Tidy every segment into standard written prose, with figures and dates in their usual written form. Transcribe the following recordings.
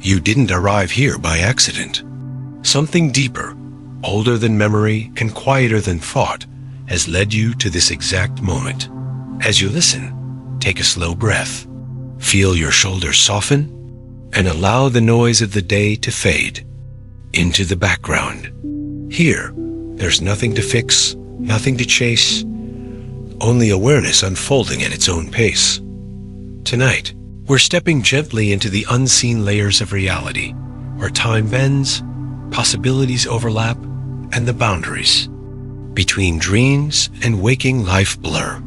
You didn't arrive here by accident. Something deeper, older than memory and quieter than thought, has led you to this exact moment. As you listen, take a slow breath. Feel your shoulders soften and allow the noise of the day to fade into the background. Here, there's nothing to fix, nothing to chase, only awareness unfolding at its own pace. Tonight, we're stepping gently into the unseen layers of reality, where time bends, possibilities overlap, and the boundaries between dreams and waking life blur.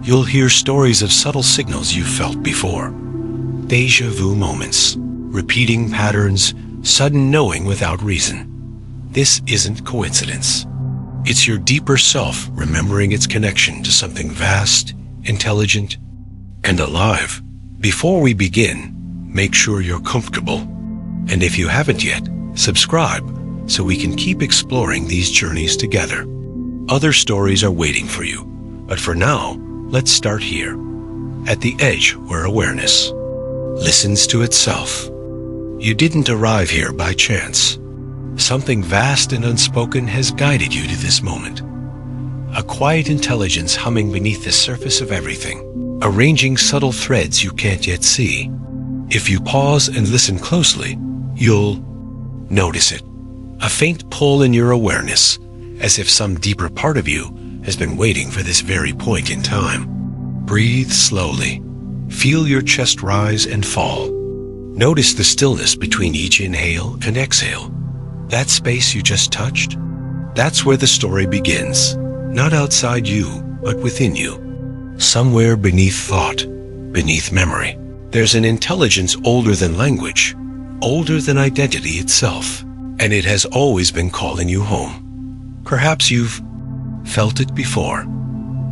You'll hear stories of subtle signals you've felt before, déjà vu moments, repeating patterns, sudden knowing without reason. This isn't coincidence. It's your deeper self remembering its connection to something vast, intelligent, and alive. Before we begin, make sure you're comfortable. And if you haven't yet, subscribe so we can keep exploring these journeys together. Other stories are waiting for you, but for now, let's start here, at the edge where awareness listens to itself. You didn't arrive here by chance. Something vast and unspoken has guided you to this moment. A quiet intelligence humming beneath the surface of everything, arranging subtle threads you can't yet see. If you pause and listen closely, you'll notice it. A faint pull in your awareness, as if some deeper part of you has been waiting for this very point in time. Breathe slowly. Feel your chest rise and fall. Notice the stillness between each inhale and exhale. That space you just touched, that's where the story begins. Not outside you, but within you. Somewhere beneath thought, beneath memory. There's an intelligence older than language, older than identity itself, and it has always been calling you home. Perhaps you've felt it before.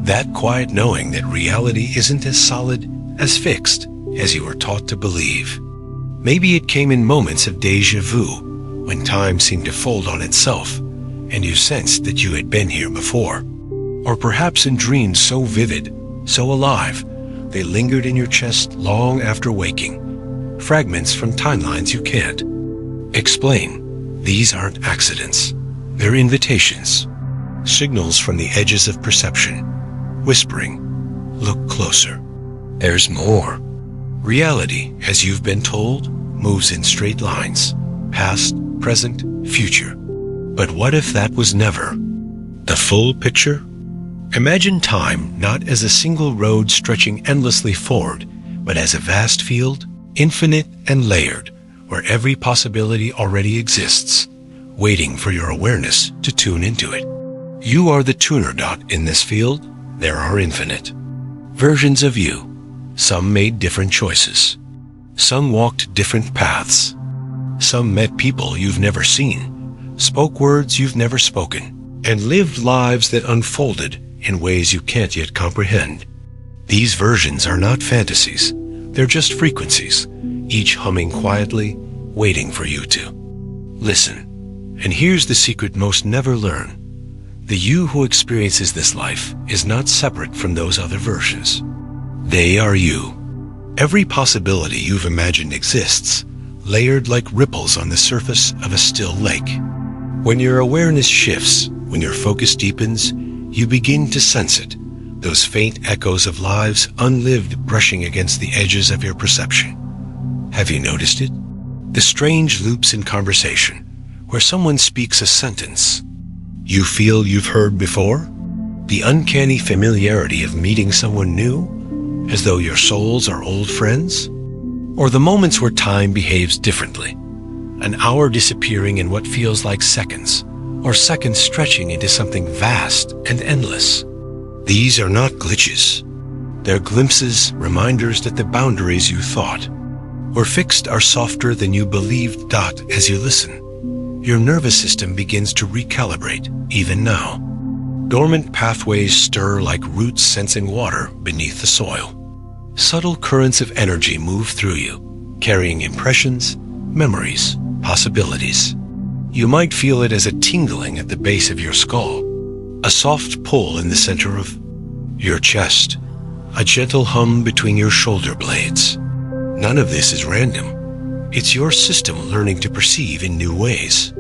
That quiet knowing that reality isn't as solid, as fixed, as you were taught to believe. Maybe it came in moments of déjà vu, when time seemed to fold on itself, and you sensed that you had been here before. Or perhaps in dreams so vivid, so alive, they lingered in your chest long after waking. Fragments from timelines you can't explain. These aren't accidents. They're invitations. Signals from the edges of perception, whispering, look closer. There's more. Reality, as you've been told, moves in straight lines, past, present, future. But what if that was never the full picture? Imagine time not as a single road stretching endlessly forward, but as a vast field, infinite and layered, where every possibility already exists, waiting for your awareness to tune into it. You are the tuner dot in this field. There are infinite versions of you. Some made different choices. Some walked different paths. Some met people you've never seen, spoke words you've never spoken, and lived lives that unfolded in ways you can't yet comprehend. These versions are not fantasies. They're just frequencies, each humming quietly, waiting for you to listen. And here's the secret most never learn. The you who experiences this life is not separate from those other versions. They are you. Every possibility you've imagined exists, layered like ripples on the surface of a still lake. When your awareness shifts, when your focus deepens, you begin to sense it, those faint echoes of lives unlived brushing against the edges of your perception. Have you noticed it? The strange loops in conversation, where someone speaks a sentence you feel you've heard before? The uncanny familiarity of meeting someone new, as though your souls are old friends? Or the moments where time behaves differently, an hour disappearing in what feels like seconds, or seconds stretching into something vast and endless. These are not glitches. They're glimpses, reminders that the boundaries you thought were fixed are softer than you believed. As you listen, your nervous system begins to recalibrate, even now. Dormant pathways stir like roots sensing water beneath the soil. Subtle currents of energy move through you, carrying impressions, memories, possibilities. You might feel it as a tingling at the base of your skull, a soft pull in the center of your chest, a gentle hum between your shoulder blades. None of this is random. It's your system learning to perceive in new ways.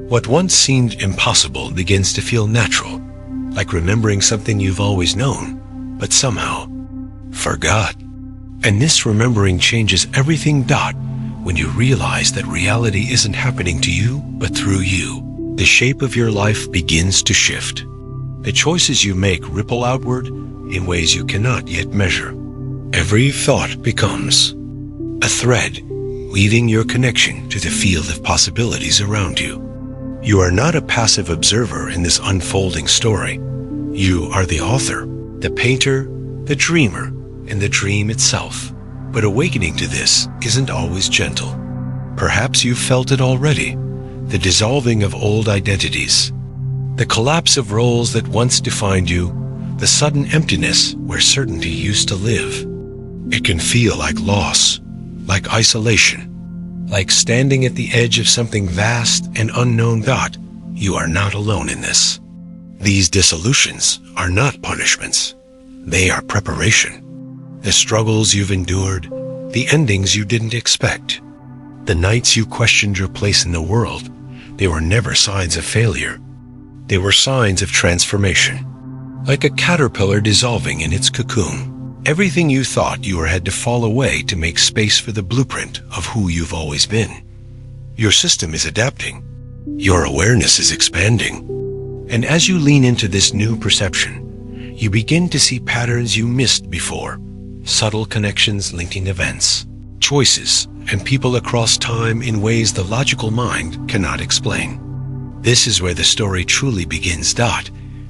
What once seemed impossible begins to feel natural, like remembering something you've always known, but somehow forgot. And this remembering changes everything. When you realize that reality isn't happening to you, but through you, the shape of your life begins to shift. The choices you make ripple outward in ways you cannot yet measure. Every thought becomes a thread, weaving your connection to the field of possibilities around you. You are not a passive observer in this unfolding story. You are the author, the painter, the dreamer, and the dream itself. But awakening to this isn't always gentle. Perhaps you've felt it already, the dissolving of old identities, the collapse of roles that once defined you, the sudden emptiness where certainty used to live. It can feel like loss, like isolation, like standing at the edge of something vast and unknown. You are not alone in this. These dissolutions are not punishments. They are preparation. The struggles you've endured, the endings you didn't expect, the nights you questioned your place in the world, they were never signs of failure. They were signs of transformation. Like a caterpillar dissolving in its cocoon, everything you thought you had to fall away to make space for the blueprint of who you've always been. Your system is adapting. Your awareness is expanding. And as you lean into this new perception, you begin to see patterns you missed before, subtle connections linking events, choices, and people across time in ways the logical mind cannot explain. This is where the story truly begins.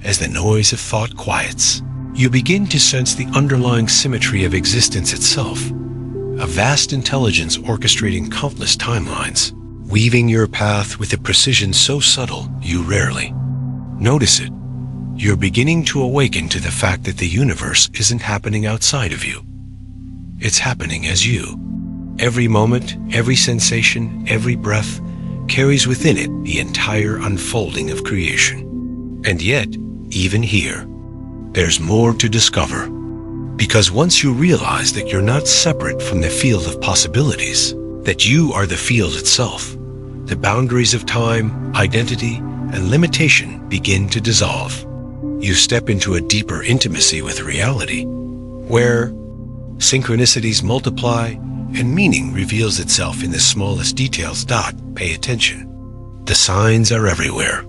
As the noise of thought quiets, you begin to sense the underlying symmetry of existence itself, a vast intelligence orchestrating countless timelines, weaving your path with a precision so subtle you rarely notice it. You're beginning to awaken to the fact that the universe isn't happening outside of you. It's happening as you. Every moment, every sensation, every breath carries within it the entire unfolding of creation. And yet, even here, there's more to discover. Because once you realize that you're not separate from the field of possibilities, that you are the field itself, the boundaries of time, identity, and limitation begin to dissolve. You step into a deeper intimacy with reality, where synchronicities multiply and meaning reveals itself in the smallest details. Pay attention. The signs are everywhere.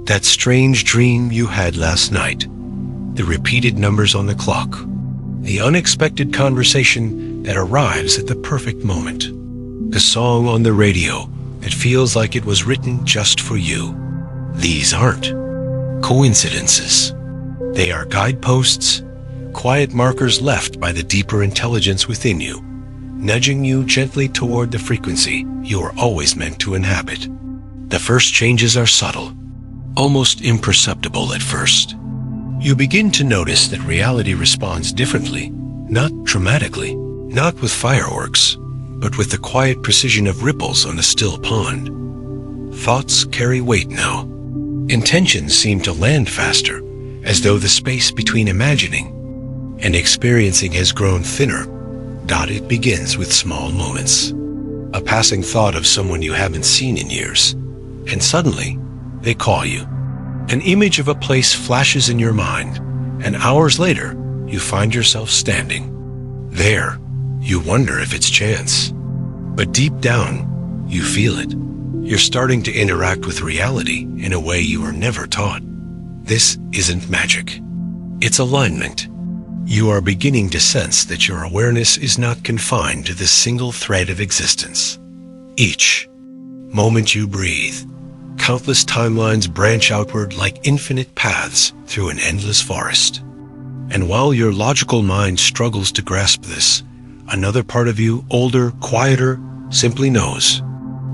That strange dream you had last night, the repeated numbers on the clock, the unexpected conversation that arrives at the perfect moment, the song on the radio that feels like it was written just for you. These aren't coincidences. They are guideposts, quiet markers left by the deeper intelligence within you, nudging you gently toward the frequency you are always meant to inhabit. The first changes are subtle, almost imperceptible at first. You begin to notice that reality responds differently, not dramatically, not with fireworks, but with the quiet precision of ripples on a still pond. Thoughts carry weight now. Intentions seem to land faster, as though the space between imagining and experiencing has grown thinner. It begins with small moments. A passing thought of someone you haven't seen in years, and suddenly they call you. An image of a place flashes in your mind, and hours later, you find yourself standing. There, you wonder if it's chance. But deep down, you feel it. You're starting to interact with reality in a way you were never taught. This isn't magic. It's alignment. You are beginning to sense that your awareness is not confined to this single thread of existence. Each moment you breathe, countless timelines branch outward like infinite paths through an endless forest. And while your logical mind struggles to grasp this, another part of you, older, quieter, simply knows.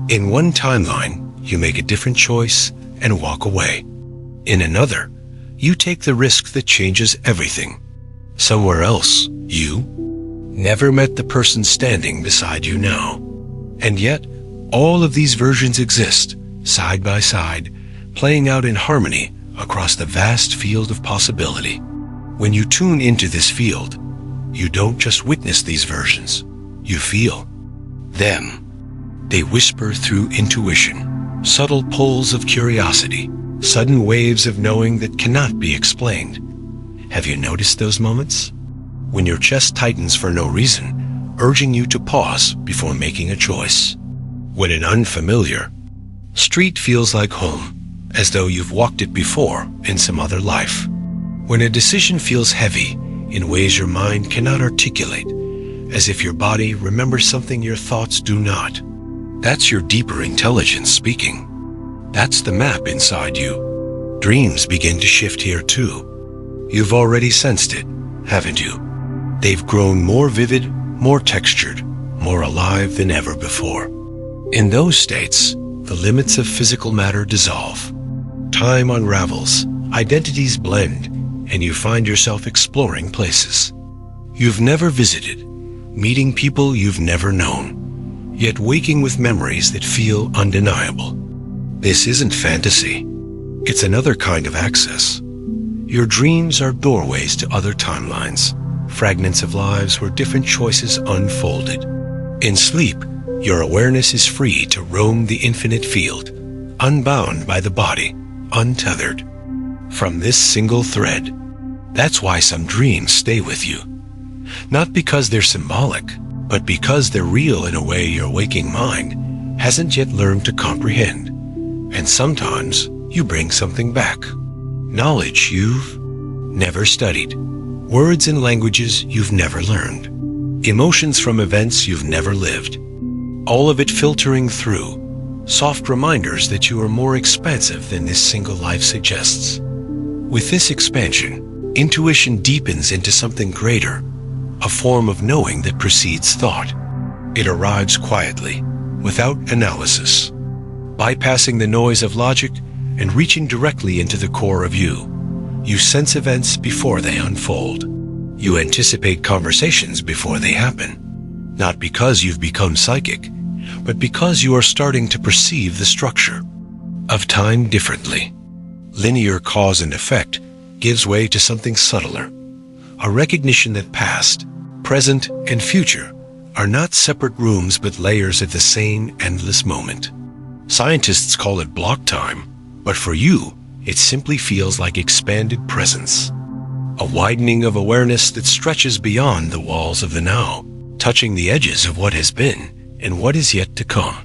In one timeline, you make a different choice and walk away. In another, you take the risk that changes everything. Somewhere else, you never met the person standing beside you now. And yet, all of these versions exist, side by side, playing out in harmony across the vast field of possibility. When you tune into this field, you don't just witness these versions, you feel them. They whisper through intuition, subtle pulls of curiosity, sudden waves of knowing that cannot be explained. Have you noticed those moments? When your chest tightens for no reason, urging you to pause before making a choice. When an unfamiliar street feels like home, as though you've walked it before in some other life. When a decision feels heavy in ways your mind cannot articulate, as if your body remembers something your thoughts do not. That's your deeper intelligence speaking. That's the map inside you. Dreams begin to shift here too. You've already sensed it, haven't you? They've grown more vivid, more textured, more alive than ever before. In those states, the limits of physical matter dissolve. Time unravels, identities blend, and you find yourself exploring places you've never visited, meeting people you've never known, yet waking with memories that feel undeniable. This isn't fantasy. It's another kind of access. Your dreams are doorways to other timelines, fragments of lives where different choices unfolded. In sleep, your awareness is free to roam the infinite field, unbound by the body, untethered from this single thread. That's why some dreams stay with you. Not because they're symbolic, but because they're real in a way your waking mind hasn't yet learned to comprehend. And sometimes you bring something back. Knowledge you've never studied. Words and languages you've never learned. Emotions from events you've never lived. All of it filtering through, soft reminders that you are more expansive than this single life suggests. With this expansion, intuition deepens into something greater, a form of knowing that precedes thought. It arrives quietly, without analysis, bypassing the noise of logic and reaching directly into the core of you. You sense events before they unfold. You anticipate conversations before they happen, not because you've become psychic, but because you are starting to perceive the structure of time differently. Linear cause and effect gives way to something subtler, a recognition that past, present, and future are not separate rooms but layers of the same endless moment. Scientists call it block time, but for you, it simply feels like expanded presence, a widening of awareness that stretches beyond the walls of the now, touching the edges of what has been and what is yet to come.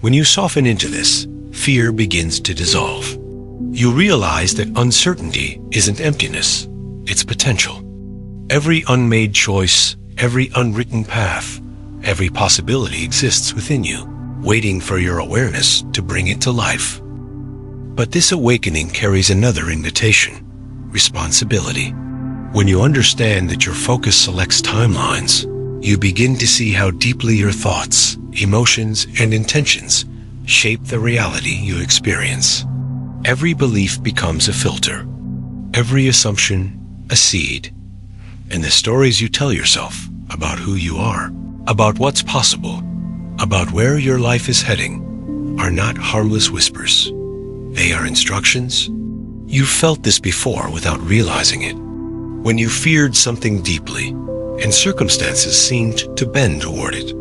When you soften into this, fear begins to dissolve. You realize that uncertainty isn't emptiness, it's potential. Every unmade choice, every unwritten path, every possibility exists within you, waiting for your awareness to bring it to life. But this awakening carries another invitation: responsibility. When you understand that your focus selects timelines, you begin to see how deeply your thoughts, emotions, and intentions shape the reality you experience. Every belief becomes a filter, every assumption a seed, and the stories you tell yourself about who you are, about what's possible, about where your life is heading, are not harmless whispers. They are instructions. You've felt this before without realizing it. When you feared something deeply, and circumstances seemed to bend toward it.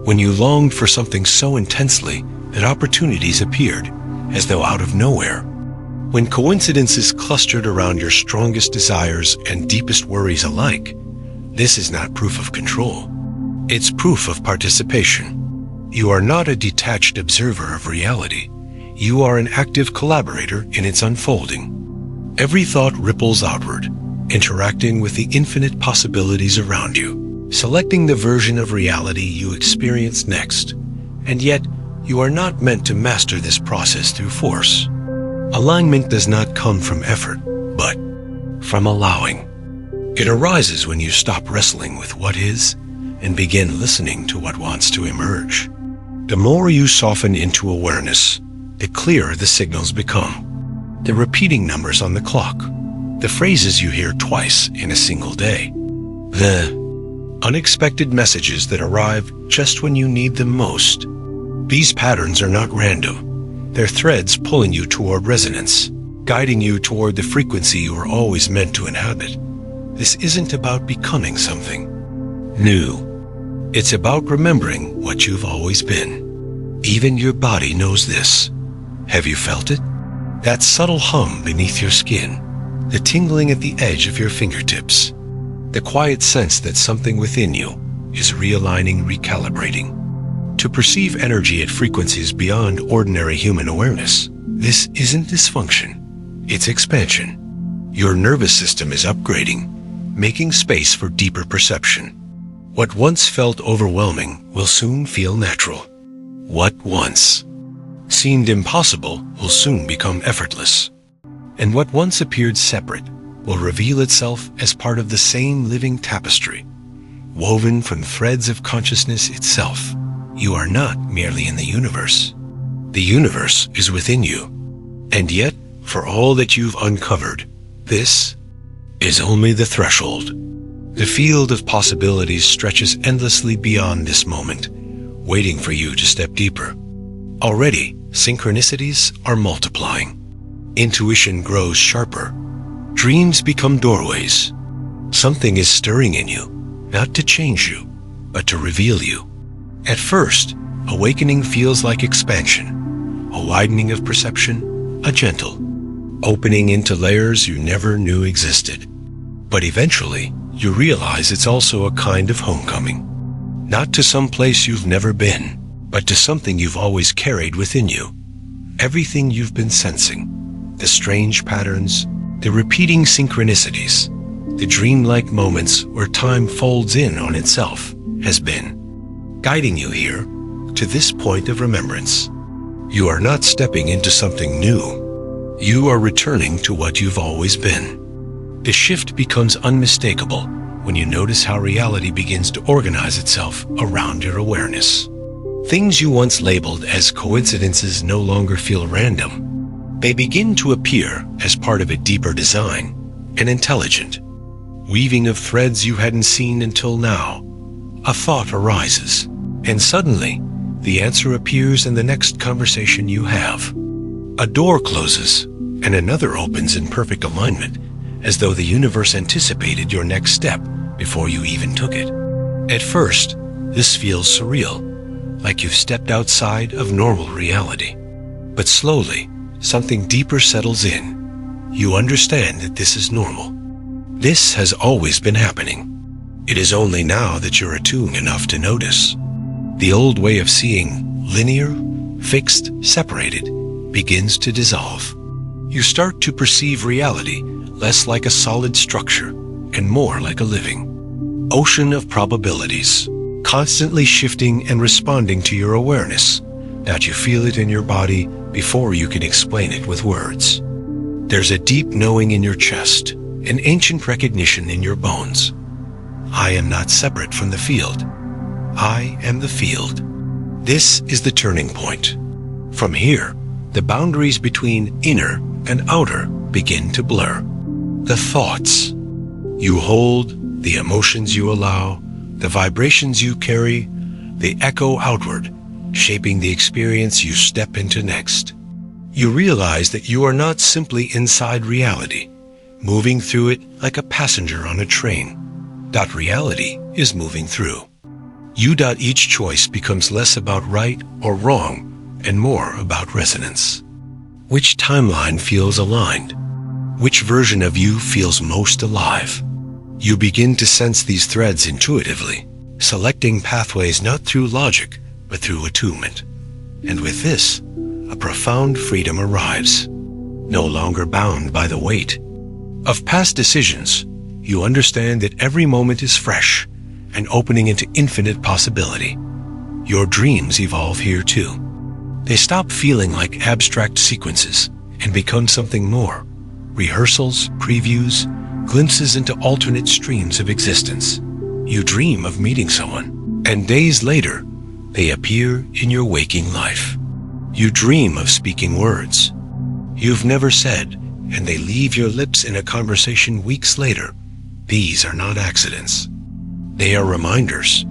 When you longed for something so intensely that opportunities appeared, as though out of nowhere. When coincidences clustered around your strongest desires and deepest worries alike, this is not proof of control. It's proof of participation. You are not a detached observer of reality. You are an active collaborator in its unfolding. Every thought ripples outward, interacting with the infinite possibilities around you, selecting the version of reality you experience next. And yet, you are not meant to master this process through force. Alignment does not come from effort, but from allowing. It arises when you stop wrestling with what is and begin listening to what wants to emerge. The more you soften into awareness, the clearer the signals become. The repeating numbers on the clock, the phrases you hear twice in a single day, the unexpected messages that arrive just when you need them most. These patterns are not random. They're threads pulling you toward resonance, guiding you toward the frequency you were always meant to inhabit. This isn't about becoming something new. It's about remembering what you've always been. Even your body knows this. Have you felt it? That subtle hum beneath your skin, the tingling at the edge of your fingertips, the quiet sense that something within you is realigning, recalibrating. To perceive energy at frequencies beyond ordinary human awareness, this isn't dysfunction, it's expansion. Your nervous system is upgrading, making space for deeper perception. What once felt overwhelming will soon feel natural. What once seemed impossible will soon become effortless. And what once appeared separate will reveal itself as part of the same living tapestry, woven from threads of consciousness itself. You are not merely in the universe. The universe is within you. And yet, for all that you've uncovered, this is only the threshold. The field of possibilities stretches endlessly beyond this moment, waiting for you to step deeper. Already, synchronicities are multiplying. Intuition grows sharper. Dreams become doorways. Something is stirring in you, not to change you, but to reveal you. At first, awakening feels like expansion, a widening of perception, a gentle opening into layers you never knew existed. But eventually, you realize it's also a kind of homecoming. Not to some place you've never been, but to something you've always carried within you. Everything you've been sensing, the strange patterns, the repeating synchronicities, the dreamlike moments where time folds in on itself, has been guiding you here to this point of remembrance. You are not stepping into something new. You are returning to what you've always been. The shift becomes unmistakable when you notice how reality begins to organize itself around your awareness. Things you once labeled as coincidences no longer feel random. They begin to appear as part of a deeper design, an intelligent weaving of threads you hadn't seen until now. A thought arises, and suddenly, the answer appears in the next conversation you have. A door closes, and another opens in perfect alignment, as though the universe anticipated your next step before you even took it. At first, this feels surreal, like you've stepped outside of normal reality. But slowly, something deeper settles in. You understand that this is normal. This has always been happening. It is only now that you're attuned enough to notice. The old way of seeing, linear, fixed, separated, begins to dissolve. You start to perceive reality less like a solid structure and more like a living ocean of probabilities, constantly shifting and responding to your awareness, that you feel it in your body before you can explain it with words. There's a deep knowing in your chest, an ancient recognition in your bones. I am not separate from the field. I am the field. This is the turning point. From here, the boundaries between inner and outer begin to blur. The thoughts you hold, the emotions you allow, the vibrations you carry, they echo outward, shaping the experience you step into next. You realize that you are not simply inside reality, moving through it like a passenger on a train. That reality is moving through. Each choice becomes less about right or wrong and more about resonance. Which timeline feels aligned? Which version of you feels most alive? You begin to sense these threads intuitively, selecting pathways not through logic, but through attunement. And with this, a profound freedom arrives. No longer bound by the weight of past decisions, you understand that every moment is fresh and opening into infinite possibility. Your dreams evolve here too. They stop feeling like abstract sequences and become something more. Rehearsals, previews, glimpses into alternate streams of existence. You dream of meeting someone, and days later, they appear in your waking life. You dream of speaking words you've never said, and they leave your lips in a conversation weeks later. These are not accidents. They are reminders.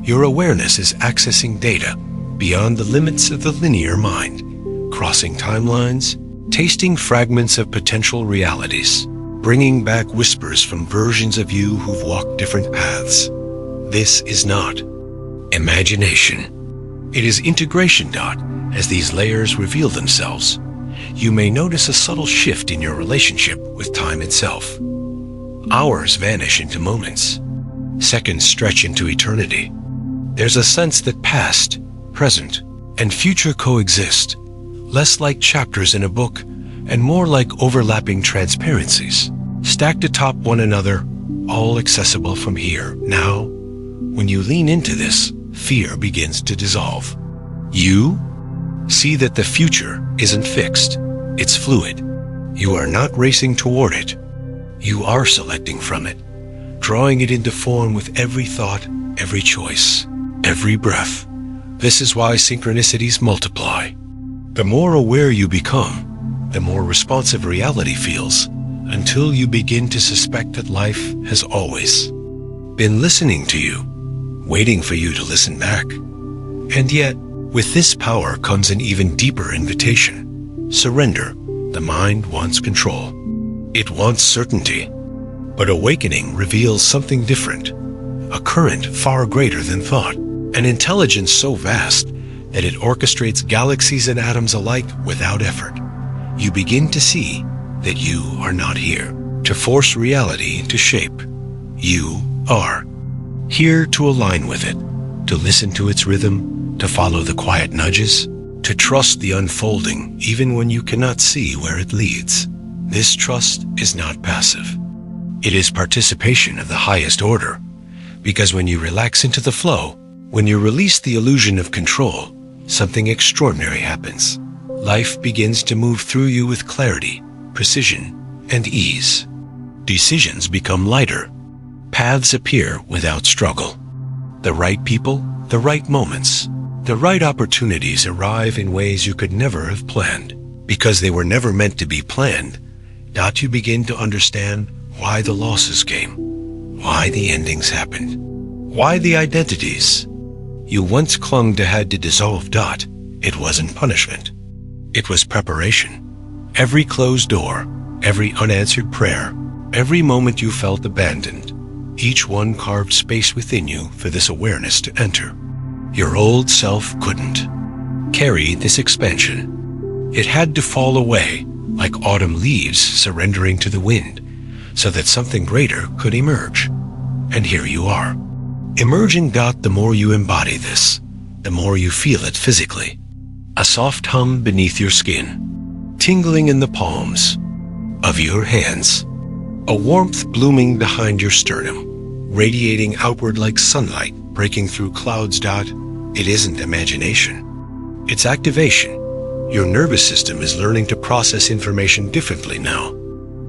Your awareness is accessing data beyond the limits of the linear mind, crossing timelines, tasting fragments of potential realities, bringing back whispers from versions of you who've walked different paths. This is not imagination. It is integration. As these layers reveal themselves, you may notice a subtle shift in your relationship with time itself. Hours vanish into moments. Seconds stretch into eternity. There's a sense that past, present, and future coexist, less like chapters in a book and more like overlapping transparencies, stacked atop one another, all accessible from here. Now, when you lean into this, fear begins to dissolve. You see that the future isn't fixed, it's fluid. You are not racing toward it. You are selecting from it, drawing it into form with every thought, every choice, every breath. This is why synchronicities multiply. The more aware you become, the more responsive reality feels, until you begin to suspect that life has always been listening to you, waiting for you to listen back. And yet, with this power comes an even deeper invitation. Surrender. The mind wants control. It wants certainty. But awakening reveals something different. A current far greater than thought. An intelligence so vast that it orchestrates galaxies and atoms alike without effort. You begin to see that you are not here to force reality into shape. You are here to align with it, to listen to its rhythm, to follow the quiet nudges, to trust the unfolding even when you cannot see where it leads. This trust is not passive. It is participation of the highest order, because when you relax into the flow, when you release the illusion of control, something extraordinary happens. Life begins to move through you with clarity, precision, and ease. Decisions become lighter. Paths appear without struggle. The right people, the right moments, the right opportunities arrive in ways you could never have planned. Because they were never meant to be planned, you begin to understand why the losses came, why the endings happened, why the identities you once clung to had to dissolve. It wasn't punishment. It was preparation. Every closed door, every unanswered prayer, every moment you felt abandoned, each one carved space within you for this awareness to enter. Your old self couldn't carry this expansion. It had to fall away like autumn leaves surrendering to the wind so that something greater could emerge. And here you are. Emerging. The more you embody this, the more you feel it physically. A soft hum beneath your skin, tingling in the palms of your hands. A warmth blooming behind your sternum, radiating outward like sunlight breaking through clouds. It isn't imagination. It's activation. Your nervous system is learning to process information differently now.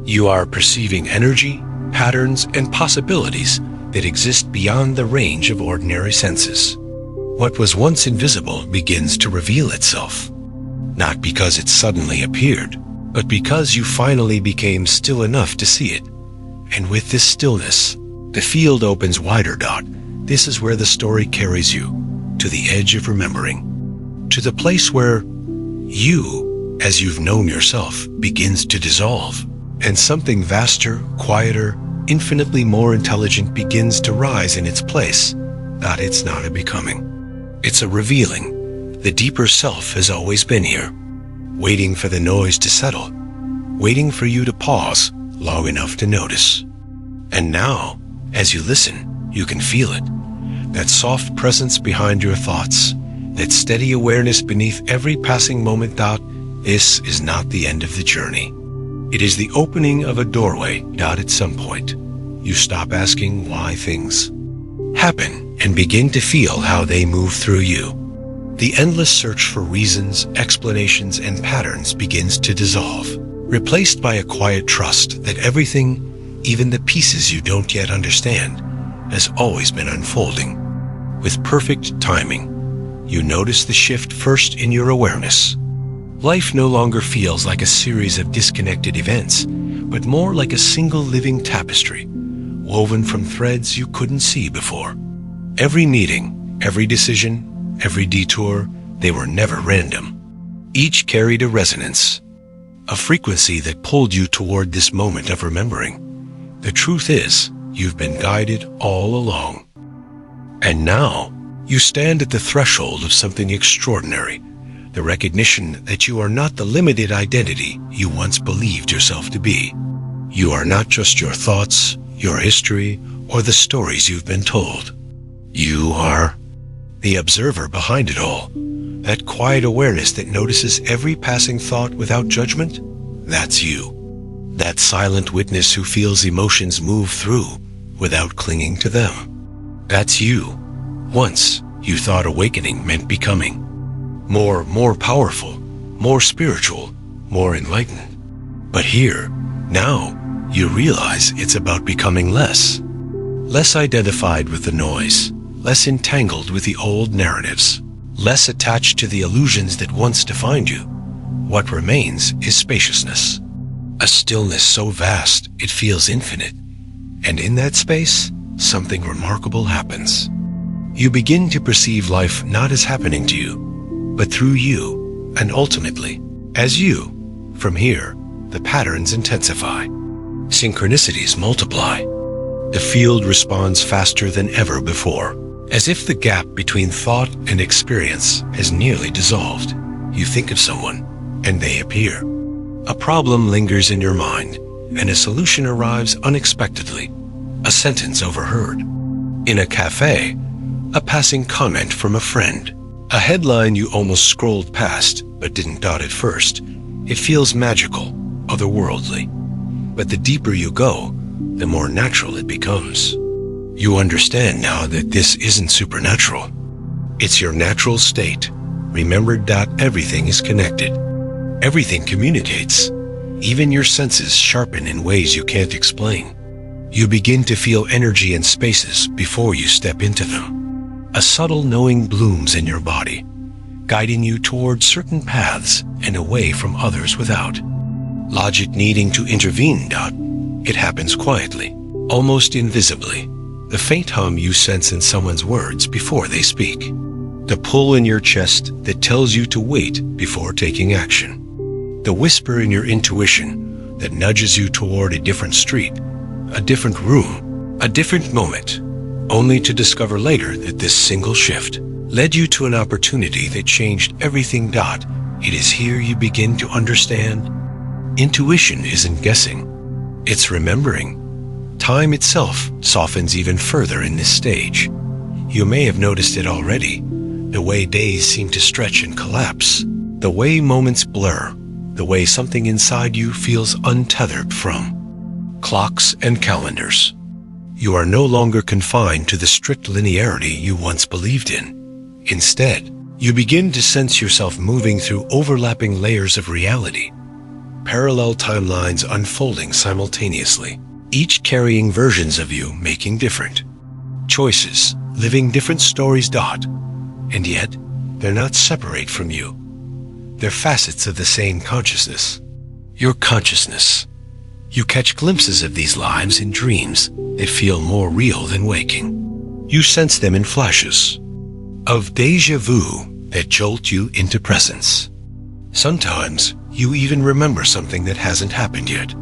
You are perceiving energy, patterns, and possibilities that exist beyond the range of ordinary senses. What was once invisible begins to reveal itself, not because it suddenly appeared, but because you finally became still enough to see it. And with this stillness, the field opens wider. This is where the story carries you, to the edge of remembering, to the place where you, as you've known yourself, begins to dissolve, and something vaster, quieter, infinitely more intelligent begins to rise in its place. It's not a becoming. It's a revealing. The deeper self has always been here, waiting for the noise to settle, waiting for you to pause long enough to notice. And now, as you listen, you can feel it. That soft presence behind your thoughts, that steady awareness beneath every passing moment. This is not the end of the journey. It is the opening of a doorway. At some point, you stop asking why things happen and begin to feel how they move through you. The endless search for reasons, explanations, and patterns begins to dissolve, replaced by a quiet trust that everything, even the pieces you don't yet understand, has always been unfolding. With perfect timing, you notice the shift first in your awareness. Life no longer feels like a series of disconnected events, but more like a single living tapestry, woven from threads you couldn't see before. Every meeting, every decision, every detour, they were never random. Each carried a resonance, a frequency that pulled you toward this moment of remembering. The truth is, you've been guided all along. And now, You stand at the threshold of something extraordinary, the recognition that you are not the limited identity you once believed yourself to be. You are not just your thoughts, your history, or the stories you've been told. You are the observer behind it all, that quiet awareness that notices every passing thought without judgment. That's you. That silent witness who feels emotions move through without clinging to them. That's you. Once, you thought awakening meant becoming more powerful, more spiritual, more enlightened. But here, now, you realize it's about becoming less identified with the noise, less entangled with the old narratives, less attached to the illusions that once defined you. What remains is spaciousness, a stillness so vast it feels infinite. And in that space, something remarkable happens. You begin to perceive life not as happening to you, but through you, and ultimately, as you. From here, the patterns intensify. Synchronicities multiply. The field responds faster than ever before, as if the gap between thought and experience has nearly dissolved. You think of someone, and they appear. A problem lingers in your mind, and a solution arrives unexpectedly. A sentence overheard. In a cafe, a passing comment from a friend. A headline you almost scrolled past, but didn't dot at first. It feels magical, otherworldly. But the deeper you go, the more natural it becomes. You understand now that this isn't supernatural. It's your natural state. Remember that everything is connected. Everything communicates. Even your senses sharpen in ways you can't explain. You begin to feel energy in spaces before you step into them. A subtle knowing blooms in your body, guiding you towards certain paths and away from others without logic needing to intervene. It happens quietly, almost invisibly. The faint hum you sense in someone's words before they speak. The pull in your chest that tells you to wait before taking action. The whisper in your intuition that nudges you toward a different street, a different room, a different moment, only to discover later that this single shift led you to an opportunity that changed everything. It is here you begin to understand. Intuition isn't guessing, it's remembering. Time itself softens even further in this stage. You may have noticed it already, the way days seem to stretch and collapse, the way moments blur, the way something inside you feels untethered from clocks and calendars. You are no longer confined to the strict linearity you once believed in. Instead, you begin to sense yourself moving through overlapping layers of reality, parallel timelines unfolding simultaneously, each carrying versions of you making different choices, living different stories. And yet, they're not separate from you. They're facets of the same consciousness. Your consciousness. You catch glimpses of these lives in dreams that feel more real than waking. You sense them in flashes of déjà vu that jolt you into presence. Sometimes you even remember something that hasn't happened yet.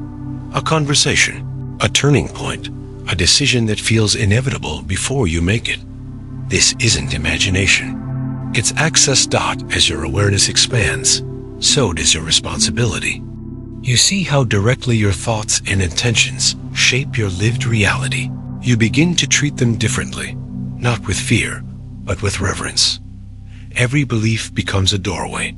A conversation, a turning point, a decision that feels inevitable before you make it. This isn't imagination. It's access. As your awareness expands, so does your responsibility. You see how directly your thoughts and intentions shape your lived reality. You begin to treat them differently, not with fear, but with reverence. Every belief becomes a doorway.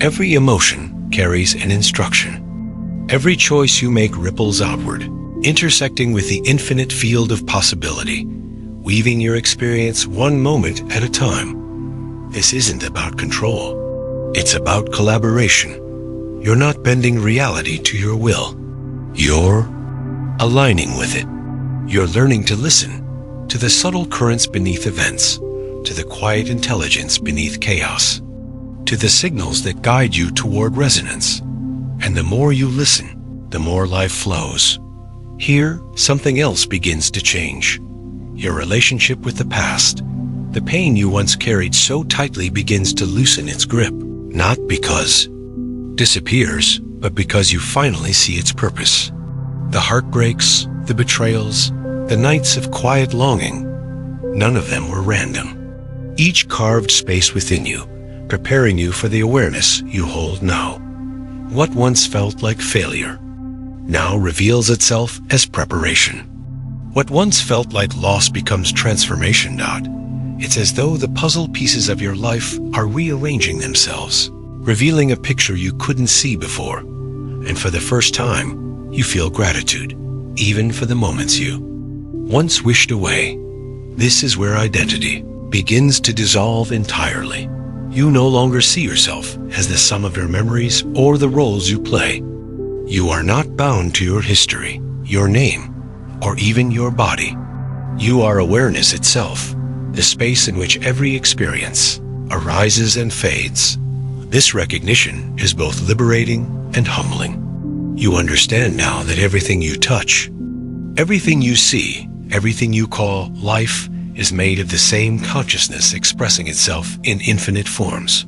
Every emotion carries an instruction. Every choice you make ripples outward, intersecting with the infinite field of possibility, weaving your experience one moment at a time. This isn't about control. It's about collaboration. You're not bending reality to your will. You're aligning with it. You're learning to listen to the subtle currents beneath events, to the quiet intelligence beneath chaos, to the signals that guide you toward resonance. And the more you listen, the more life flows. Here, something else begins to change. Your relationship with the past. The pain you once carried so tightly begins to loosen its grip, not because disappears, but because you finally see its purpose. The heartbreaks, the betrayals, the nights of quiet longing, none of them were random. each carved space within you, preparing you for the awareness you hold now. What once felt like failure now reveals itself as preparation. What once felt like loss becomes transformation. It's as though the puzzle pieces of your life are rearranging themselves, revealing a picture you couldn't see before. And for the first time, you feel gratitude, even for the moments you once wished away. This is where identity begins to dissolve entirely. You no longer see yourself as the sum of your memories or the roles you play. You are not bound to your history, your name, or even your body. You are awareness itself, the space in which every experience arises and fades. This recognition is both liberating and humbling. You understand now that everything you touch, everything you see, everything you call life is made of the same consciousness expressing itself in infinite forms.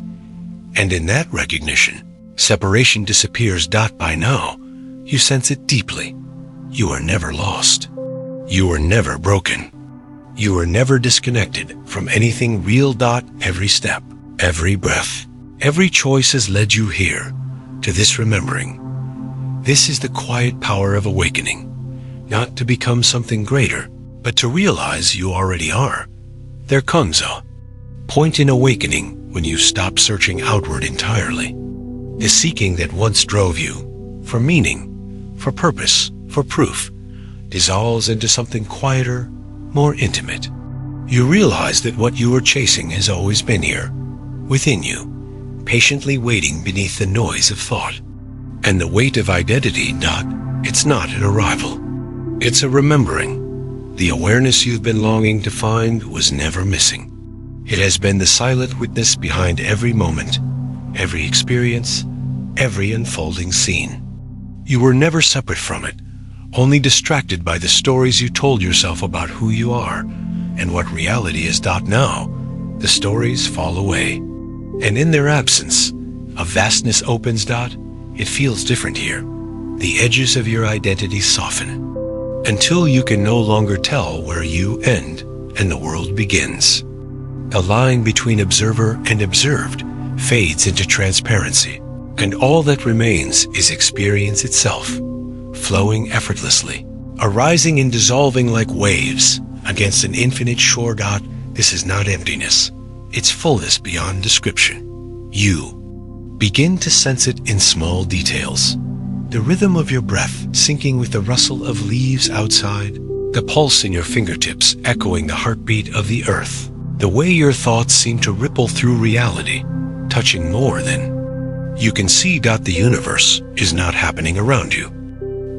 And in that recognition, separation disappears. By now, you sense it deeply. You are never lost. You are never broken. You are never disconnected from anything real. Every step, every breath, every choice has led you here, to this remembering. This is the quiet power of awakening, not to become something greater, but to realize you already are. There comes a point in awakening when you stop searching outward entirely. The seeking that once drove you for meaning, for purpose, for proof, dissolves into something quieter, more intimate. You realize that what you were chasing has always been here, within you, patiently waiting beneath the noise of thought. And the weight of identity, it's not an arrival. It's a remembering. The awareness you've been longing to find was never missing. It has been the silent witness behind every moment, every experience, every unfolding scene. You were never separate from it, only distracted by the stories you told yourself about who you are and what reality is. Now, the stories fall away, and in their absence, a vastness opens. It feels different here. The edges of your identity soften, until you can no longer tell where you end and the world begins. The line between observer and observed fades into transparency, and all that remains is experience itself, flowing effortlessly, arising and dissolving like waves against an infinite shore. This is not emptiness, it's fullness beyond description. You begin to sense it in small details. The rhythm of your breath syncing with the rustle of leaves outside, the pulse in your fingertips echoing the heartbeat of the earth, the way your thoughts seem to ripple through reality, touching more than you can see. The universe is not happening around you.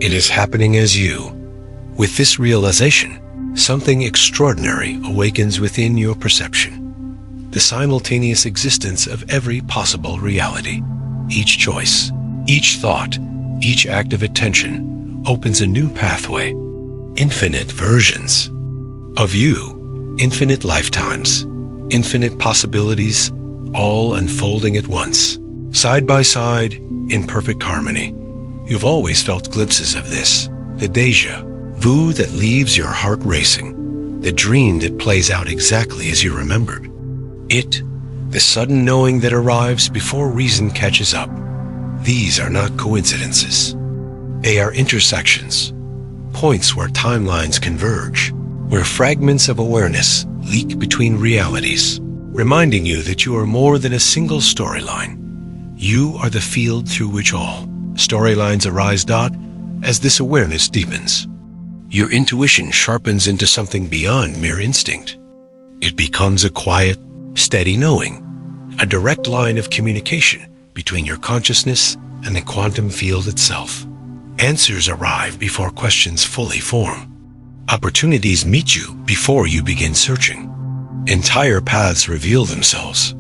It is happening as you. With this realization, something extraordinary awakens within your perception. The simultaneous existence of every possible reality. Each choice, each thought, each act of attention opens a new pathway. Infinite versions of you, infinite lifetimes, infinite possibilities, all unfolding at once, side by side, in perfect harmony. You've always felt glimpses of this, the déjà vu that leaves your heart racing, the dream that plays out exactly as you remembered. It, the sudden knowing that arrives before reason catches up. These are not coincidences. They are intersections, points where timelines converge, where fragments of awareness leak between realities, reminding you that you are more than a single storyline. You are the field through which all storylines arise. As this awareness deepens, your intuition sharpens into something beyond mere instinct. It becomes a quiet, steady knowing, a direct line of communication between your consciousness and the quantum field itself. Answers arrive before questions fully form. Opportunities meet you before you begin searching. Entire paths reveal themselves,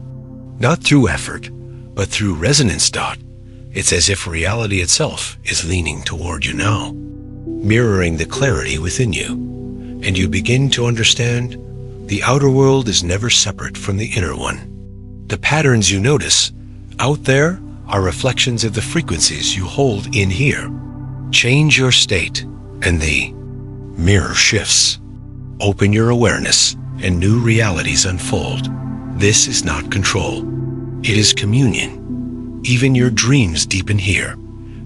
not through effort, but through resonance. It's as if reality itself is leaning toward you now, mirroring the clarity within you, and you begin to understand the outer world is never separate from the inner one. The patterns you notice out there are reflections of the frequencies you hold in here. Change your state, and the mirror shifts. Open your awareness, and new realities unfold. This is not control. It is communion. Even your dreams deepen here,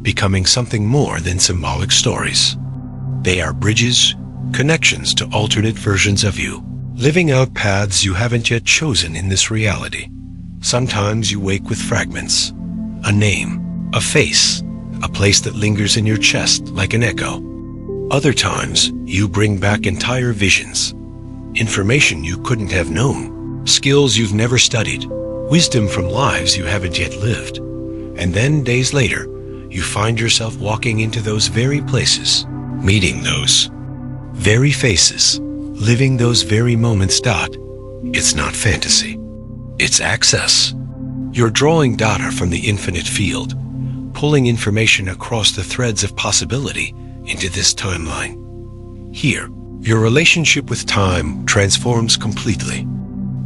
becoming something more than symbolic stories. They are bridges, connections to alternate versions of you, living out paths you haven't yet chosen in this reality. Sometimes you wake with fragments, a name, a face, a place that lingers in your chest like an echo. Other times, you bring back entire visions, information you couldn't have known, skills you've never studied, wisdom from lives you haven't yet lived. And then, days later, you find yourself walking into those very places, meeting those very faces, living those very moments. It's not fantasy. It's access. You're drawing data from the infinite field, pulling information across the threads of possibility into this timeline. Here, your relationship with time transforms completely.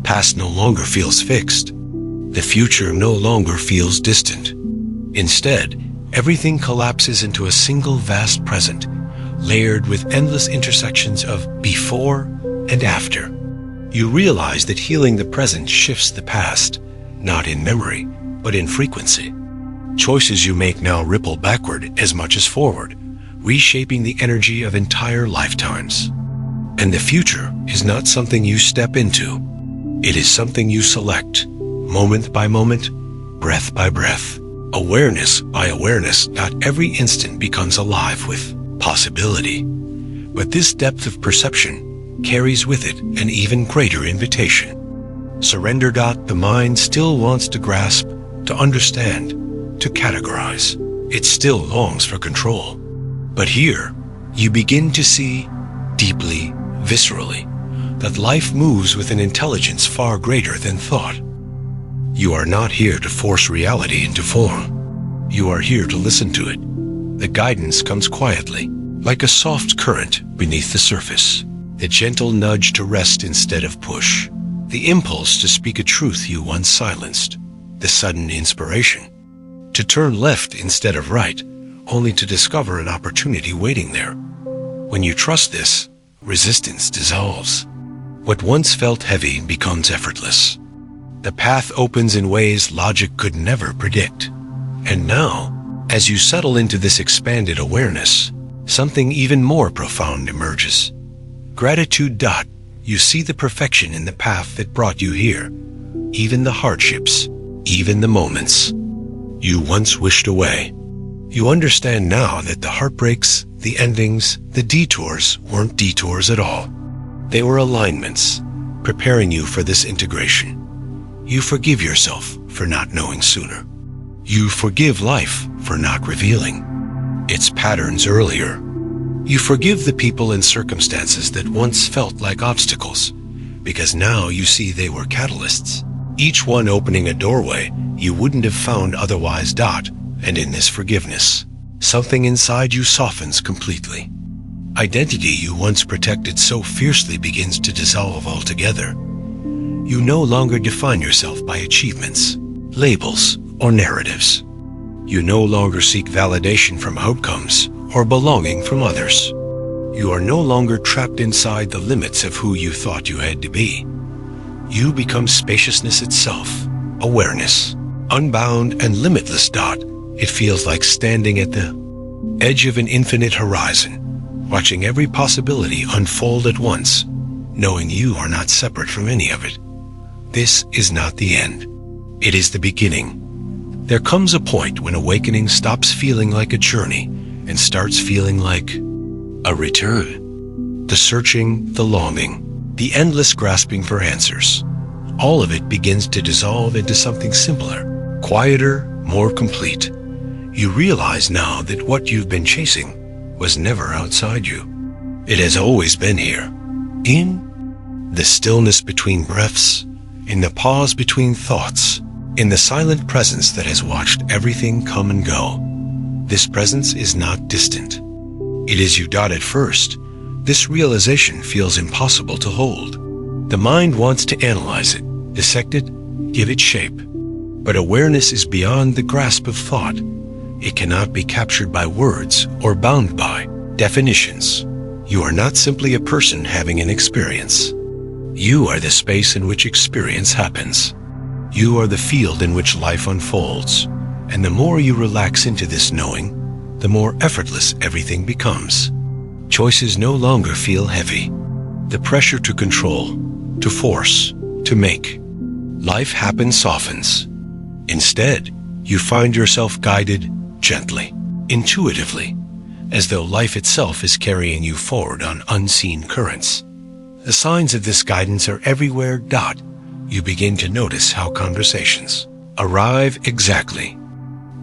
Past no longer feels fixed. The future no longer feels distant. Instead, everything collapses into a single vast present, layered with endless intersections of before and after. You realize that healing the present shifts the past, not in memory, but in frequency. Choices you make now ripple backward as much as forward, reshaping the energy of entire lifetimes. And the future is not something you step into. It is something you select, moment by moment, breath by breath, awareness by awareness. Not every instant becomes alive with possibility, but this depth of perception carries with it an even greater invitation. Surrender. The mind still wants to grasp, to understand, to categorize. It still longs for control. But here, you begin to see, deeply, viscerally, that life moves with an intelligence far greater than thought. You are not here to force reality into form. You are here to listen to it. The guidance comes quietly, like a soft current beneath the surface. The gentle nudge to rest instead of push. The impulse to speak a truth you once silenced. The sudden inspiration to turn left instead of right, only to discover an opportunity waiting there. When you trust this, resistance dissolves. What once felt heavy becomes effortless. The path opens in ways logic could never predict. And now, as you settle into this expanded awareness, something even more profound emerges. Gratitude. You see the perfection in the path that brought you here, even the hardships, even the moments you once wished away. You understand now that the heartbreaks, the endings, the detours weren't detours at all. They were alignments, preparing you for this integration. You forgive yourself for not knowing sooner. You forgive life for not revealing its patterns earlier. You forgive the people and circumstances that once felt like obstacles, because now you see they were catalysts, each one opening a doorway you wouldn't have found otherwise. And in this forgiveness, something inside you softens completely. Identity you once protected so fiercely begins to dissolve altogether. You no longer define yourself by achievements, labels, or narratives. You no longer seek validation from outcomes or belonging from others. You are no longer trapped inside the limits of who you thought you had to be. You become spaciousness itself, awareness, unbound and limitless. It feels like standing at the edge of an infinite horizon, watching every possibility unfold at once, knowing you are not separate from any of it. This is not the end. It is the beginning. There comes a point when awakening stops feeling like a journey and starts feeling like a return. The searching, the longing, the endless grasping for answers. All of it begins to dissolve into something simpler, quieter, more complete. You realize now that what you've been chasing was never outside you. It has always been here. In the stillness between breaths, in the pause between thoughts, in the silent presence that has watched everything come and go. This presence is not distant. It is you. At first, this realization feels impossible to hold. The mind wants to analyze it, dissect it, give it shape. But awareness is beyond the grasp of thought. It cannot be captured by words or bound by definitions. You are not simply a person having an experience. You are the space in which experience happens. You are the field in which life unfolds. And the more you relax into this knowing, the more effortless everything becomes. Choices no longer feel heavy. The pressure to control, to force, to make. Life happens softens. Instead, you find yourself guided gently, intuitively, as though life itself is carrying you forward on unseen currents. The signs of this guidance are everywhere. You begin to notice how conversations arrive exactly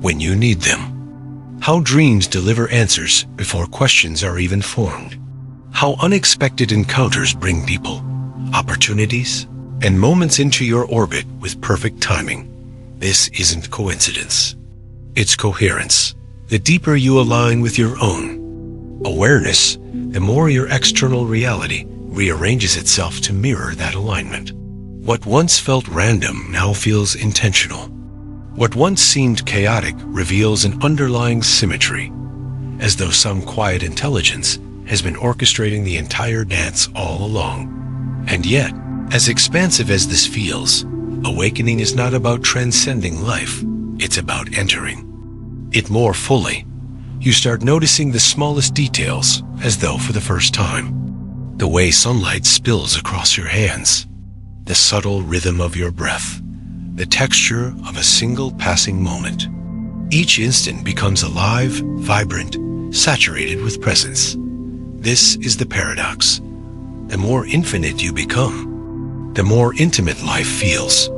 when you need them. How dreams deliver answers before questions are even formed. How unexpected encounters bring people, opportunities, and moments into your orbit with perfect timing. This isn't coincidence. It's coherence. The deeper you align with your own awareness, the more your external reality rearranges itself to mirror that alignment. What once felt random now feels intentional. What once seemed chaotic reveals an underlying symmetry, as though some quiet intelligence has been orchestrating the entire dance all along. And yet, as expansive as this feels, awakening is not about transcending life, it's about entering it more fully. You start noticing the smallest details as though for the first time. The way sunlight spills across your hands, the subtle rhythm of your breath, the texture of a single passing moment. Each instant becomes alive, vibrant, saturated with presence. This is the paradox. The more infinite you become, the more intimate life feels.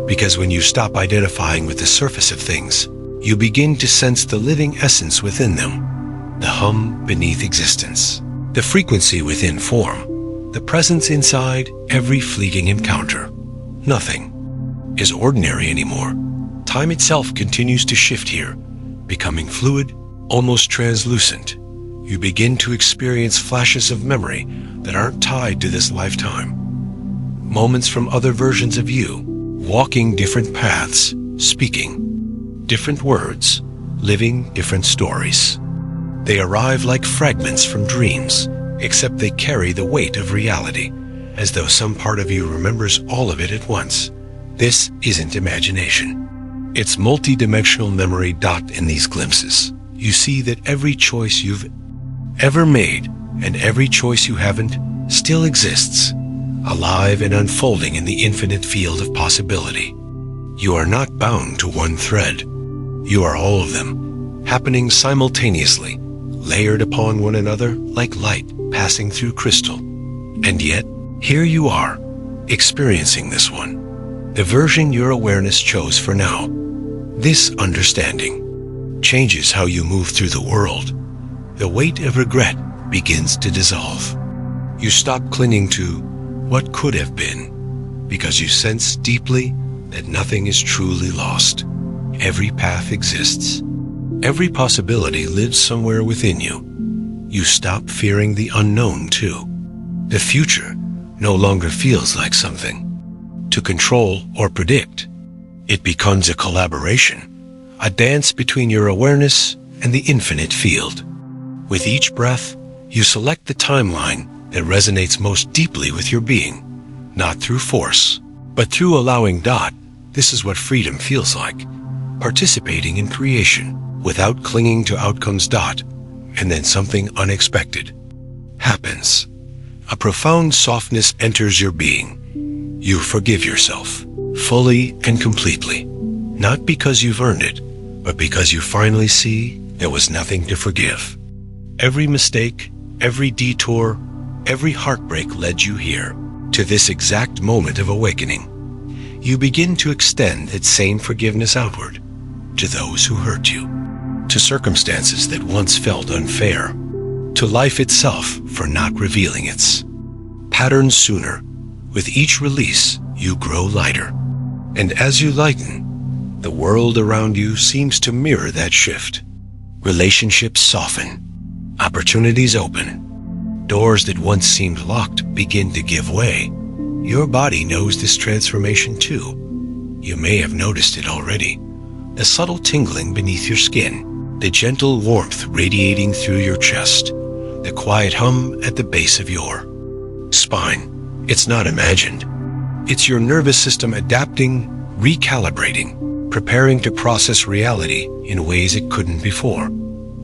Because when you stop identifying with the surface of things, you begin to sense the living essence within them, the hum beneath existence, the frequency within form, the presence inside every fleeting encounter. Nothing is ordinary anymore. Time itself continues to shift here, becoming fluid, almost translucent. You begin to experience flashes of memory that aren't tied to this lifetime. Moments from other versions of you, walking different paths, speaking different words, living different stories. They arrive like fragments from dreams, except they carry the weight of reality, as though some part of you remembers all of it at once. This isn't imagination. It's multi-dimensional memory. In these glimpses, you see that every choice you've ever made and every choice you haven't still exists, alive and unfolding in the infinite field of possibility. You are not bound to one thread. You are all of them, happening simultaneously, layered upon one another like light passing through crystal. And yet, here you are, experiencing this one, the version your awareness chose for now. This understanding changes how you move through the world. The weight of regret begins to dissolve. You stop clinging to what could have been, because you sense deeply that nothing is truly lost. Every path exists. Every possibility lives somewhere within you. You stop fearing the unknown too. The future no longer feels like something to control or predict. It becomes a collaboration, a dance between your awareness and the infinite field. With each breath, you select the timeline that resonates most deeply with your being, not through force, but through allowing. This is what freedom feels like, participating in creation without clinging to outcomes. And then something unexpected happens. A profound softness enters your being. You forgive yourself, fully and completely, not because you've earned it, but because you finally see there was nothing to forgive. Every mistake, every detour, every heartbreak led you here, to this exact moment of awakening. You begin to extend that same forgiveness outward, to those who hurt you, to circumstances that once felt unfair, to life itself for not revealing its patterns sooner. With each release, you grow lighter. And as you lighten, the world around you seems to mirror that shift. Relationships soften. Opportunities open. Doors that once seemed locked begin to give way. Your body knows this transformation too. You may have noticed it already. The subtle tingling beneath your skin, the gentle warmth radiating through your chest, the quiet hum at the base of your spine. It's not imagined. It's your nervous system adapting, recalibrating, preparing to process reality in ways it couldn't before.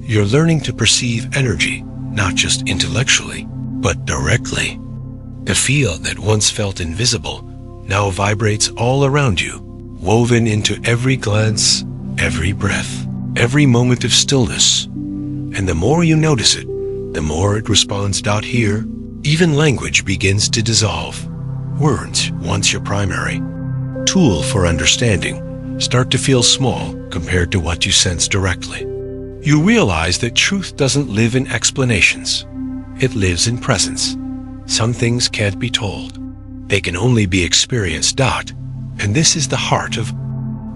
You're learning to perceive energy, not just intellectually, but directly. The field that once felt invisible now vibrates all around you, woven into every glance, every breath, every moment of stillness. And the more you notice it, the more it responds. Here, even language begins to dissolve. Words, once your primary tool for understanding, start to feel small compared to what you sense directly. You realize that truth doesn't live in explanations. It lives in presence. Some things can't be told. They can only be experienced. And this is the heart of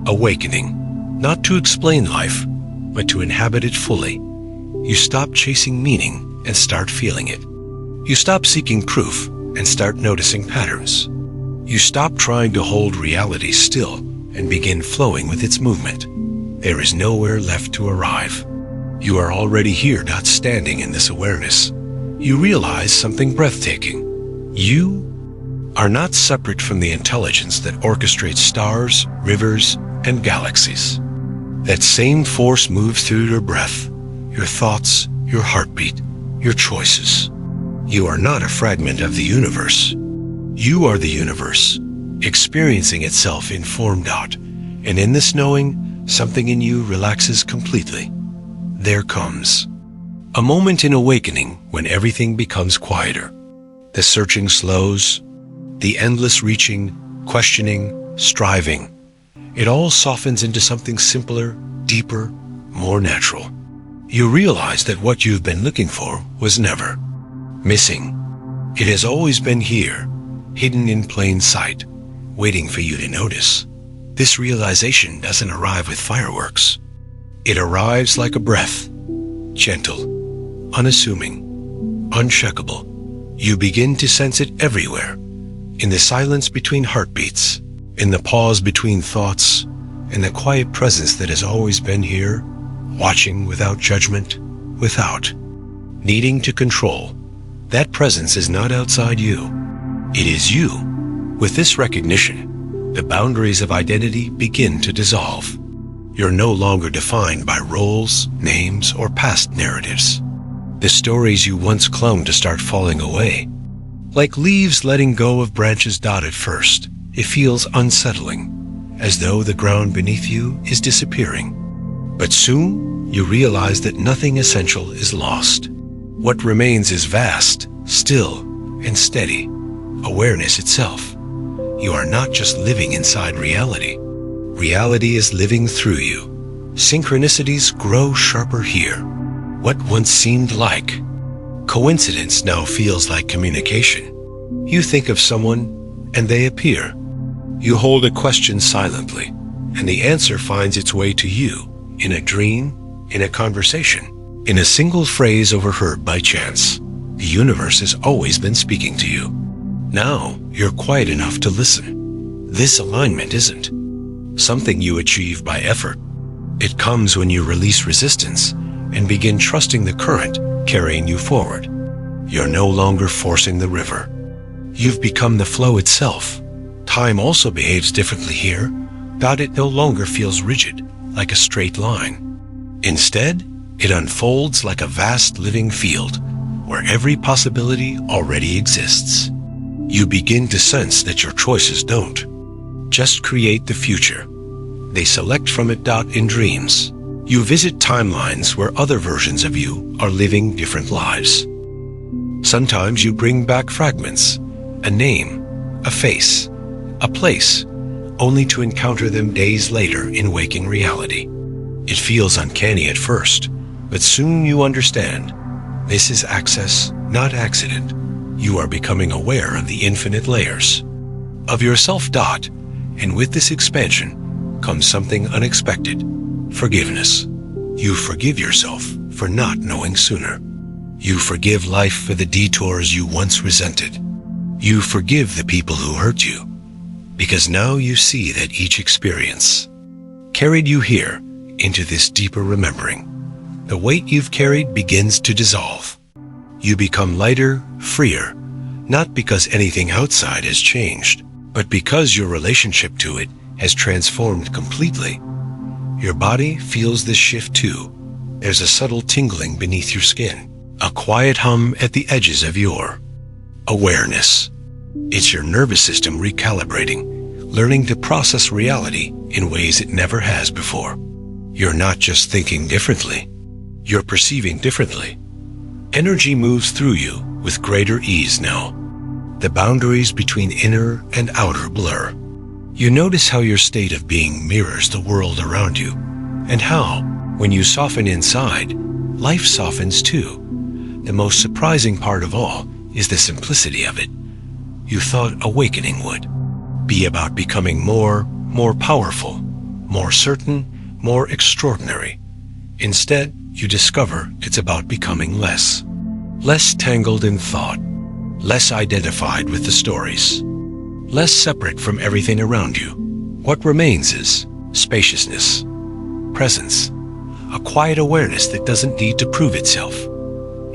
awakening. Not to explain life, but to inhabit it fully. You stop chasing meaning and start feeling it. You stop seeking proof and start noticing patterns. You stop trying to hold reality still and begin flowing with its movement. There is nowhere left to arrive. You are already here. Standing in this awareness, you realize something breathtaking. You are not separate from the intelligence that orchestrates stars, rivers, and galaxies. That same force moves through your breath, your thoughts, your heartbeat, your choices. You are not a fragment of the universe. You are the universe, experiencing itself in form. And in this knowing, something in you relaxes completely. There comes a moment in awakening when everything becomes quieter. The searching slows, the endless reaching, questioning, striving. It all softens into something simpler, deeper, more natural. You realize that what you've been looking for was never missing. It has always been here, hidden in plain sight, waiting for you to notice. This realization doesn't arrive with fireworks. It arrives like a breath, gentle, unassuming, uncheckable. You begin to sense it everywhere, in the silence between heartbeats, in the pause between thoughts, in the quiet presence that has always been here, watching without judgment, without needing to control. That presence is not outside you. It is you. With this recognition, the boundaries of identity begin to dissolve. You're no longer defined by roles, names, or past narratives. The stories you once clung to start falling away. Like leaves letting go of branches. At first, it feels unsettling, as though the ground beneath you is disappearing. But soon, you realize that nothing essential is lost. What remains is vast, still, and steady. Awareness itself. You are not just living inside reality. Reality is living through you. Synchronicities grow sharper here. What once seemed like coincidence now feels like communication. You think of someone, and they appear. You hold a question silently, and the answer finds its way to you, in a dream, in a conversation, in a single phrase overheard by chance. The universe has always been speaking to you. Now, you're quiet enough to listen. This alignment isn't something you achieve by effort. It comes when you release resistance and begin trusting the current carrying you forward. You're no longer forcing the river. You've become the flow itself. Time also behaves differently here. It no longer feels rigid, like a straight line. Instead, it unfolds like a vast living field where every possibility already exists. You begin to sense that your choices don't just create the future. They select from it. In dreams, you visit timelines where other versions of you are living different lives. Sometimes you bring back fragments, a name, a face, a place, only to encounter them days later in waking reality. It feels uncanny at first, but soon you understand. This is access, not accident. You are becoming aware of the infinite layers of yourself. And with this expansion comes something unexpected: forgiveness. You forgive yourself for not knowing sooner. You forgive life for the detours you once resented. You forgive the people who hurt you, because now you see that each experience carried you here into this deeper remembering. The weight you've carried begins to dissolve. You become lighter, freer, not because anything outside has changed, but because your relationship to it has transformed completely. Your body feels this shift too. There's a subtle tingling beneath your skin, a quiet hum at the edges of your awareness. It's your nervous system recalibrating, learning to process reality in ways it never has before. You're not just thinking differently, you're perceiving differently. Energy moves through you with greater ease now. The boundaries between inner and outer blur. You notice how your state of being mirrors the world around you, and how, when you soften inside, life softens too. The most surprising part of all is the simplicity of it. You thought awakening would be about becoming more powerful, more certain, more extraordinary. Instead, you discover it's about becoming less tangled in thought, less identified with the stories, less separate from everything around you. What remains is spaciousness, presence, a quiet awareness that doesn't need to prove itself.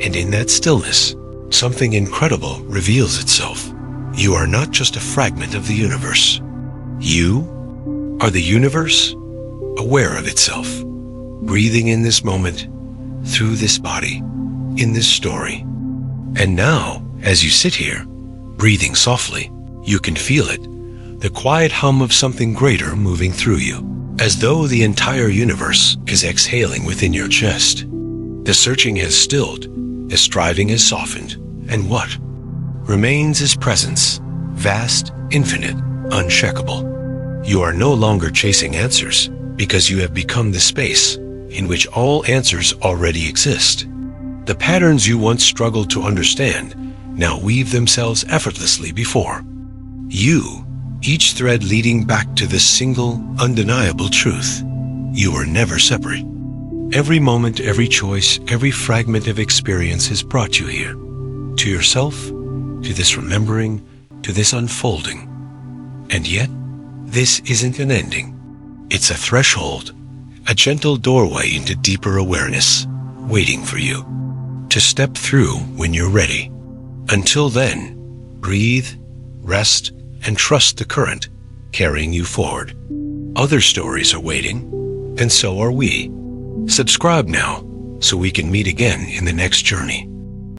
And in that stillness, something incredible reveals itself. You are not just a fragment of the universe. You are the universe, aware of itself, breathing in this moment, through this body, in this story. And now, as you sit here, breathing softly, you can feel it, the quiet hum of something greater moving through you, as though the entire universe is exhaling within your chest. The searching has stilled, the striving has softened, and what remains is presence, vast, infinite, uncheckable. You are no longer chasing answers, because you have become the space in which all answers already exist. The patterns you once struggled to understand now weave themselves effortlessly before you, each thread leading back to this single, undeniable truth. You were never separate. Every moment, every choice, every fragment of experience has brought you here, to yourself, to this remembering, to this unfolding. And yet, this isn't an ending. It's a threshold, a gentle doorway into deeper awareness, waiting for you to step through when you're ready. Until then, breathe, rest, and trust the current carrying you forward. Other stories are waiting, and so are we. Subscribe now so we can meet again in the next journey.